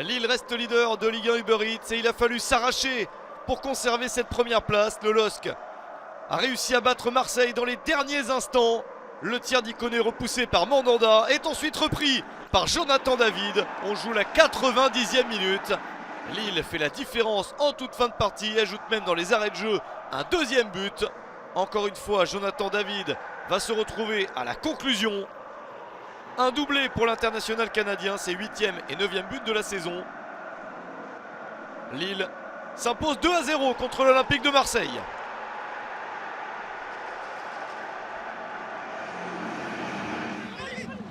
Lille reste leader de Ligue 1 Uber Eats et il a fallu s'arracher pour conserver cette première place. Le LOSC a réussi à battre Marseille dans les derniers instants. Le tir d'Ikoné repoussé par Mandanda est ensuite repris par Jonathan David. On joue la 90e minute. Lille fait la différence en toute fin de partie et ajoute même dans les arrêts de jeu un deuxième but. Encore une fois, Jonathan David va se retrouver à la conclusion. Un doublé pour l'international canadien, c'est 8e et 9e but de la saison. Lille s'impose 2-0 contre l'Olympique de Marseille.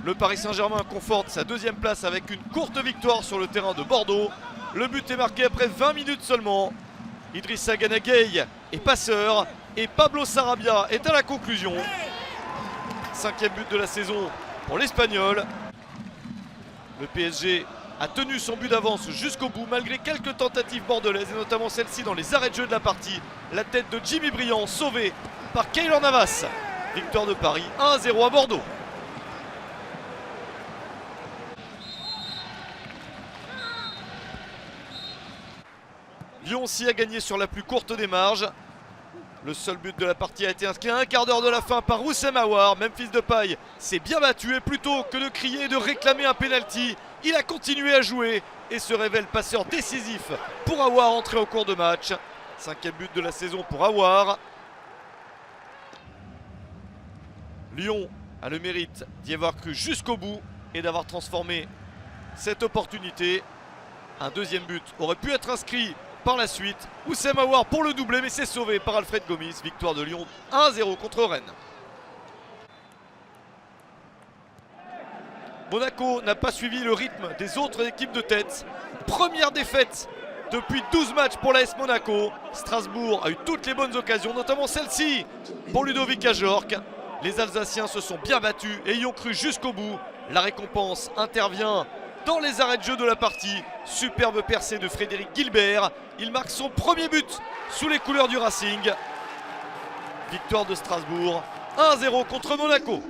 Le Paris Saint-Germain conforte sa deuxième place avec une courte victoire sur le terrain de Bordeaux. Le but est marqué après 20 minutes seulement. Idrissa Gana Gueye est passeur et Pablo Sarabia est à la conclusion. 5e but de la saison pour l'Espagnol. Le PSG a tenu son but d'avance jusqu'au bout malgré quelques tentatives bordelaises et notamment celle-ci dans les arrêts de jeu de la partie. La tête de Jimmy Briand sauvée par Keylor Navas. Victoire de Paris 1-0 à Bordeaux. Lyon aussi a gagné sur la plus courte des marges. Le seul but de la partie a été inscrit à un quart d'heure de la fin par Oussem Aouar. Memphis Depay s'est bien battu et plutôt que de crier et de réclamer un penalty, il a continué à jouer et se révèle passeur décisif pour Aouar entré en cours de match. 5e but de la saison pour Aouar. Lyon a le mérite d'y avoir cru jusqu'au bout et d'avoir transformé cette opportunité. Un deuxième but aurait pu être inscrit par la suite. Oussem Aouar pour le doublé, mais c'est sauvé par Alfred Gomis. Victoire de Lyon 1-0 contre Rennes. Monaco n'a pas suivi le rythme des autres équipes de tête. Première défaite depuis 12 matchs pour l'AS Monaco. Strasbourg a eu toutes les bonnes occasions, notamment celle-ci pour Ludovic Ajorc. Les Alsaciens se sont bien battus et y ont cru jusqu'au bout. La récompense intervient dans les arrêts de jeu de la partie. Superbe percée de Frédéric Guilbert. Il marque son premier but sous les couleurs du Racing. Victoire de Strasbourg 1-0 contre Monaco.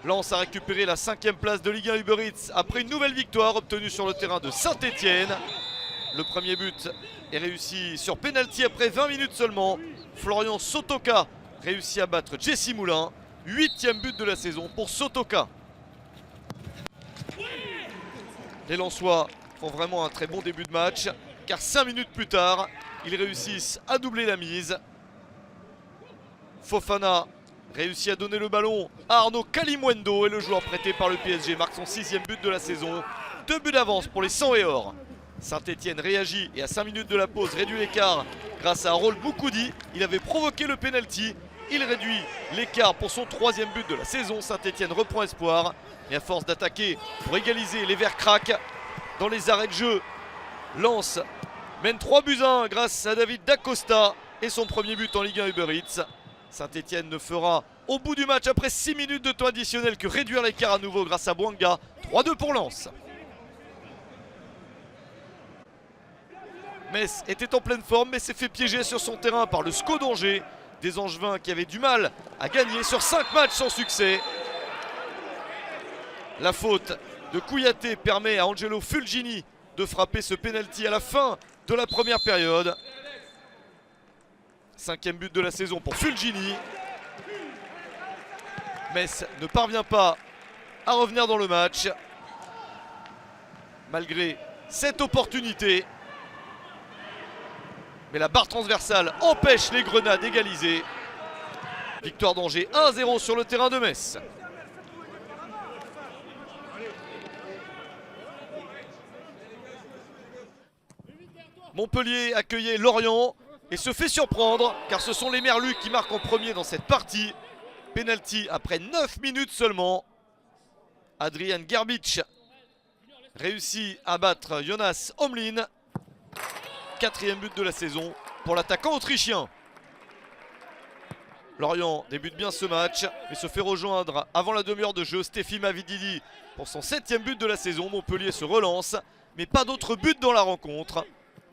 Lens a récupéré la 5e place de Ligue 1 Uber Eats après une nouvelle victoire obtenue sur le terrain de Saint-Etienne. Le premier but est réussi sur pénalty après 20 minutes seulement. Florian Sotoka réussit à battre Jesse Moulin. 8e but de la saison pour Sotoka. Les Lensois font vraiment un très bon début de match car 5 minutes plus tard, ils réussissent à doubler la mise. Fofana réussit à donner le ballon à Arnaud Kalimwendo et le joueur prêté par le PSG marque son 6e but de la saison. 2 buts d'avance pour les 100 et or. Saint-Etienne réagit et à 5 minutes de la pause réduit l'écart grâce à Harold Boukoudi. Il avait provoqué le penalty. Il réduit l'écart pour son 3e but de la saison. Saint-Etienne reprend espoir. Et à force d'attaquer pour égaliser, les Verts craquent dans les arrêts de jeu. Lens mène 3 buts à 1 grâce à David Dacosta et son premier but en Ligue 1 Uber Eats. Saint-Etienne ne fera au bout du match après 6 minutes de temps additionnel que réduire l'écart à nouveau grâce à Bouanga. 3-2 pour Lens. Metz était en pleine forme mais s'est fait piéger sur son terrain par le SCO d'Angers. Des Angevins qui avaient du mal à gagner sur 5 matchs sans succès. La faute de Kouyaté permet à Angelo Fulgini de frapper ce penalty à la fin de la première période. 5e but de la saison pour Fulgini. Metz ne parvient pas à revenir dans le match malgré cette opportunité. Mais la barre transversale empêche les Grenats d'égaliser. Victoire d'Angers 1-0 sur le terrain de Metz. Montpellier accueillait Lorient et se fait surprendre car ce sont les Merlus qui marquent en premier dans cette partie. Penalty après 9 minutes seulement. Adrian Gerbic réussit à battre Jonas Omlin. 4e but de la saison pour l'attaquant autrichien. Lorient débute bien ce match mais se fait rejoindre avant la demi-heure de jeu. Stéphie Mavididi pour son 7e but de la saison. Montpellier se relance mais pas d'autre but dans la rencontre.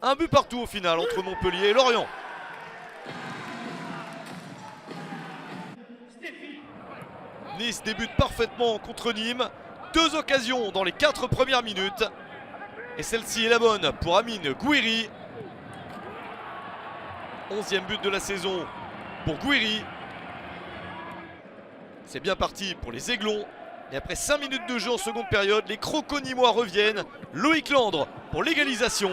Un but partout au final entre Montpellier et Lorient. Nice débute parfaitement contre Nîmes. 2 occasions dans les 4 premières minutes. Et celle-ci est la bonne pour Amine Gouiri. 11e but de la saison pour Gouiri. C'est bien parti pour les Aiglons. Et après 5 minutes de jeu en seconde période, les Crocos-Nîmois reviennent. Loïc Landre pour l'égalisation.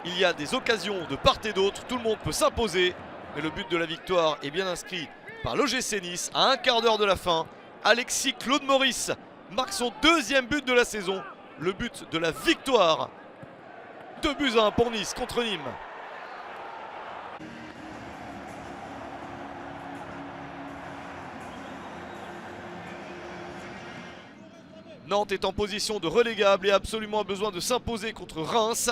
Il y a des occasions de part et d'autre, tout le monde peut s'imposer. Mais le but de la victoire est bien inscrit par l'OGC Nice à un quart d'heure de la fin. Alexis Claude Maurice marque son 2e but de la saison. Le but de la victoire. 2-1 pour Nice contre Nîmes. Nantes est en position de relégable et a absolument besoin de s'imposer contre Reims.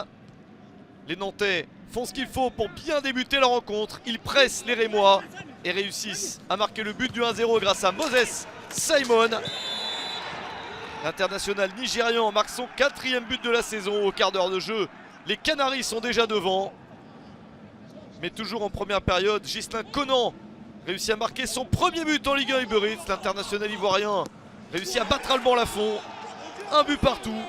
Les Nantais font ce qu'il faut pour bien débuter la rencontre. Ils pressent les Rémois et réussissent à marquer le but du 1-0 grâce à Moses Simon. L'international nigérian marque son 4e but de la saison au quart d'heure de jeu. Les Canaries sont déjà devant. Mais toujours en première période, Ghislain Conan réussit à marquer son 1er but en Ligue 1 Uber Eats. L'international ivoirien réussit à battre Alban Lafont. Un but partout.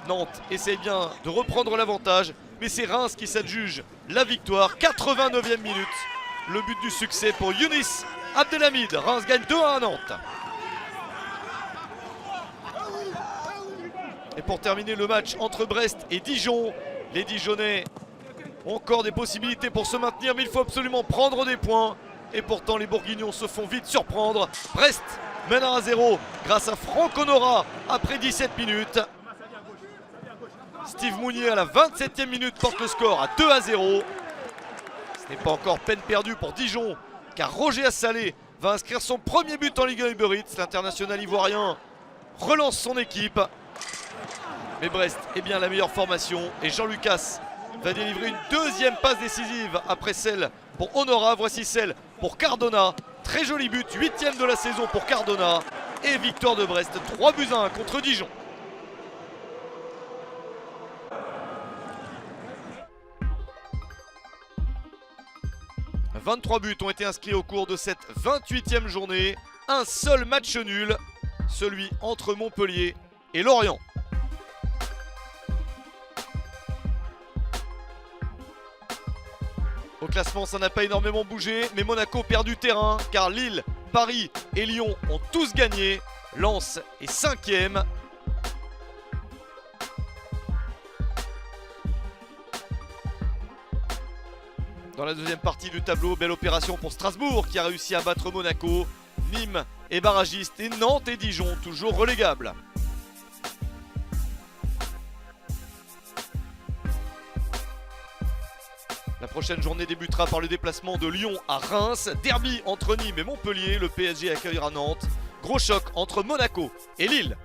Nantes essaye bien de reprendre l'avantage. Mais c'est Reims qui s'adjuge la victoire. 89e minute. Le but du succès pour Younis Abdelhamid. Reims gagne 2-1 à Nantes. Et pour terminer le match entre Brest et Dijon, les Dijonnais ont encore des possibilités pour se maintenir, mais il faut absolument prendre des points. Et pourtant les Bourguignons se font vite surprendre. Brest mène à 1-0 grâce à Franck Honora après 17 minutes. Steve Mounier à la 27e minute porte le score à 2-0. Ce n'est pas encore peine perdue pour Dijon, car Roger Assalé va inscrire son 1er but en Ligue 1 Uber Eats. L'international ivoirien relance son équipe. Mais Brest est bien la meilleure formation et Jean Lucas va délivrer une 2e passe décisive après celle pour Honora. Voici celle pour Cardona. Très joli but, 8e de la saison pour Cardona. Et victoire de Brest, 3-1 contre Dijon. « 23 buts ont été inscrits au cours de cette 28e journée. Un seul match nul, celui entre Montpellier et Lorient. Au classement, ça n'a pas énormément bougé, mais Monaco perd du terrain car Lille, Paris et Lyon ont tous gagné. Lens est 5e. Dans la deuxième partie du tableau, belle opération pour Strasbourg qui a réussi à battre Monaco. Nîmes est barragiste et Nantes et Dijon toujours relégables. La prochaine journée débutera par le déplacement de Lyon à Reims. Derby entre Nîmes et Montpellier. Le PSG accueillera Nantes. Gros choc entre Monaco et Lille.